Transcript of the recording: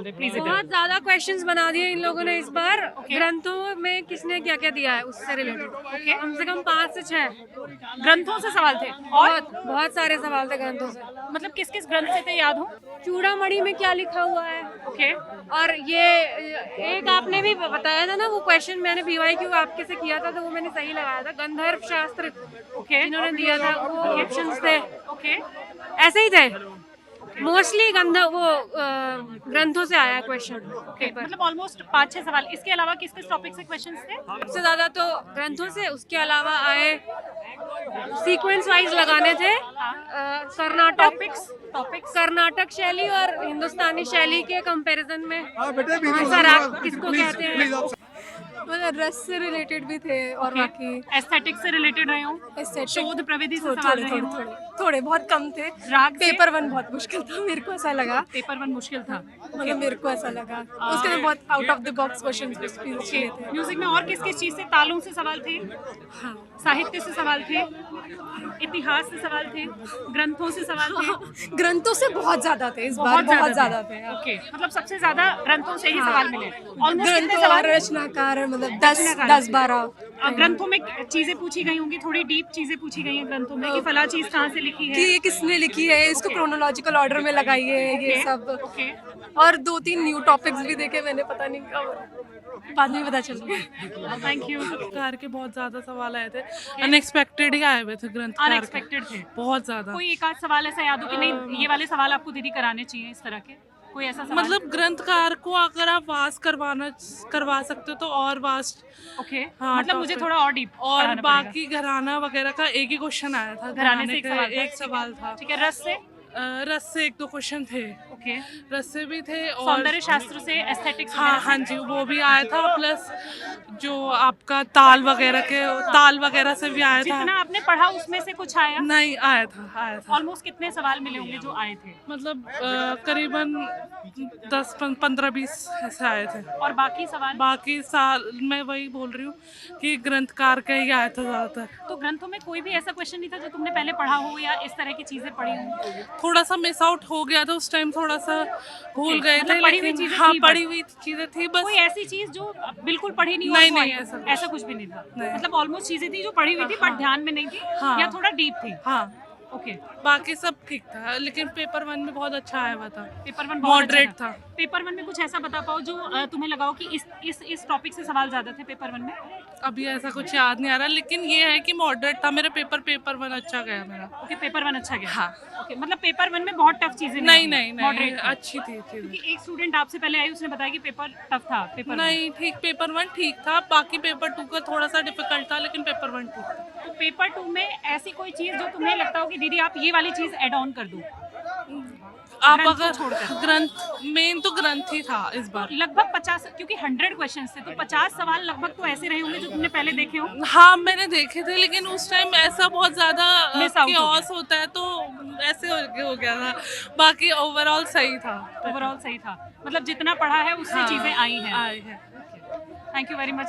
दे please. बहुत ज्यादा questions बना दिए इन लोगों ने इस बार। ग्रंथों में किसने क्या क्या दिया है उससे रिलेटेड कम से कम 5 से 6 ग्रंथों से सवाल थे और बहुत सारे सवाल थे ग्रंथों से। मतलब किस किस ग्रंथ से थे याद हो? चूड़ामणि में क्या लिखा हुआ है। ओके और ये एक आपने भी बताया था ना, वो क्वेश्चन मैंने BYQ आपके से किया था तो वो मैंने सही लगाया था। गंधर्व शास्त्र ओके जिन्होंने दिया था वो ऑप्शंस थे, ओके ऐसे ही थे मोस्टली। ग्रंथों से आया क्वेश्चन पेपर। मतलब ऑलमोस्ट 5-6 सवाल। इसके अलावा किस किस टॉपिक से क्वेश्चंस थे? सबसे ज्यादा तो ग्रंथों से, उसके अलावा आए सीक्वेंस वाइज लगाने थे। कर्नाटक शैली और हिंदुस्तानी शैली के कंपैरिजन में सराक किसको कहते हैं। मतलब रस से रिलेटेड भी थे और बाकी एस्थेटिक्स से रिलेटेड रहे हो, शोध प्रविधि से सवाल रहे हो? थोड़े बहुत कम थे। राग से? पेपर 1 बहुत मुश्किल था, मेरे को ऐसा लगा। पेपर 1 मुश्किल था। मतलब मेरे को ऐसा लगा उसके में बहुत out of the box questions पूछे थे। म्यूजिक में और किस किस चीज से? तालों से सवाल थे, हाँ, साहित्य से सवाल थे, इतिहास से सवाल थे, ग्रंथों से सवाल थे। ग्रंथों से बहुत ज्यादा थे इस बार, बहुत ज्यादा थे। ओके, मतलब सबसे ज्यादा ग्रंथों से ही सवाल मिले। ऑलमोस्ट कितने ग्रंथों सवाल? और रचनाकार मतलब 10-12 ग्रंथों में चीजें पूछी गई होंगी, थोड़ी डीप चीजें पूछी गई हैं ग्रंथों में कि फला चीज कहाँ से लिखी कि है, ये किसने लिखी है, इसको क्रोनोलॉजिकल ऑर्डर में लगाइए, ये सब। ओके। और 2-3 न्यू टॉपिक्स भी देखे मैंने, पता नहीं कब, बाद में पता चला। Thank you. ग्रंथकार के बहुत ज्यादा सवाल आए थे, अनएक्सपेक्टेड ही आए हुए थे ग्रंथकार के, अनएक्सपेक्टेड थे बहुत ज्यादा। कोई एक आध सवाल ऐसा याद हो कि नहीं ये वाले सवाल आपको दीदी कराने चाहिए, इस तरह के कोई ऐसा सवाल? मतलब ग्रंथकार को अगर आप वास्ट करवा सकते हो तो और वास्ट। ओके, हाँ, मतलब मुझे topic। थोड़ा और डीप और बाकी घराना वगैरह का एक ही क्वेश्चन आया था। घराने से एक सवाल था। ठीक है, रस से? रस से 1-2 क्वेश्चन थे। ओके, रस से भी थे और सौंदर्य शास्त्र से, एस्थेटिक्स हाँ हाँ जी, वो भी आया था। प्लस जो आपका ताल वगैरह से भी आया था। जितना आपने पढ़ा उसमें से कुछ आया? नहीं, आया था। ऑलमोस्ट कितने सवाल मिले होंगे जो आए थे? मतलब करीबन 10-15-20 ऐसे आए थे। और बाकी सवाल? बाकी साल मैं वही बोल रही हूँ कि ग्रंथकार का ही आया था ज़्यादातर। तो ग्रंथों में कोई भी ऐसा क्वेश्चन नहीं था जो तुमने पहले पढ़ा हो या इस तरह की चीजें पढ़ी हो? थोड़ा सा मिस आउट हो गया था उस टाइम, थोड़ा सा भूल गए मतलब थे, पढ़ी हुई लेकिन चीजें हाँ थी, पढ़ी हुई चीजें थी बस। कोई ऐसी चीज जो बिल्कुल पढ़ी नहीं हो? नहीं, वो नहीं, आई? ऐसा कुछ भी नहीं था। नहीं। मतलब ऑलमोस्ट चीजें थी जो पढ़ी हुई थी बट ध्यान में नहीं थी, हाँ। या थोड़ा डीप थी। हाँ, ओके, बाकी सब ठीक था, लेकिन पेपर 1 में बहुत अच्छा आया हुआ था। पेपर 1 मॉडरेट था। पेपर 1 में कुछ ऐसा बता पाओ जो तुम्हें लगा हो कि इस टॉपिक से सवाल ज्यादा थे पेपर 1 में? अभी ऐसा कुछ याद नहीं आ रहा, लेकिन ये है कि मॉडरेट था मेरा पेपर 1 अच्छा गया मेरा। ओके, पेपर 1 अच्छा गया। हाँ। ओके, मतलब पेपर 1 में बहुत टफ चीजें नहीं, मॉडरेट अच्छी थी चीजें। क्योंकि एक स्टूडेंट आपसे पहले आई, उसने बताया कि पेपर टफ था। पेपर नहीं, ठीक, पेपर 1 ठीक था, बाकी पेपर 2 का थोड़ा सा डिफिकल्ट था, लेकिन पेपर 1 ठीक था। तो पेपर 2 में ऐसी कोई चीज जो तुम्हें लगता हो कि दीदी आप ये वाली चीज ऐड ऑन कर दो? आप ग्रंथ को अगर छोड़कर। ग्रंथ, मेन तो ग्रंथ ही था इस बार। लगभग 50, क्योंकि 100 क्वेश्चंस थे तो 50 सवाल लगभग तो ऐसे रहे होंगे जो तुमने पहले देखे हो। हाँ, मैंने देखे थे, लेकिन उस टाइम ऐसा बहुत ज्यादा Miss out हो chaos होता है तो ऐसे हो गया था। बाकी ओवरऑल सही था। ओवरऑल सही था, मतलब जितना पढ़ा है उससे हाँ, चीजें आई हैं। आई है। Thank you very much.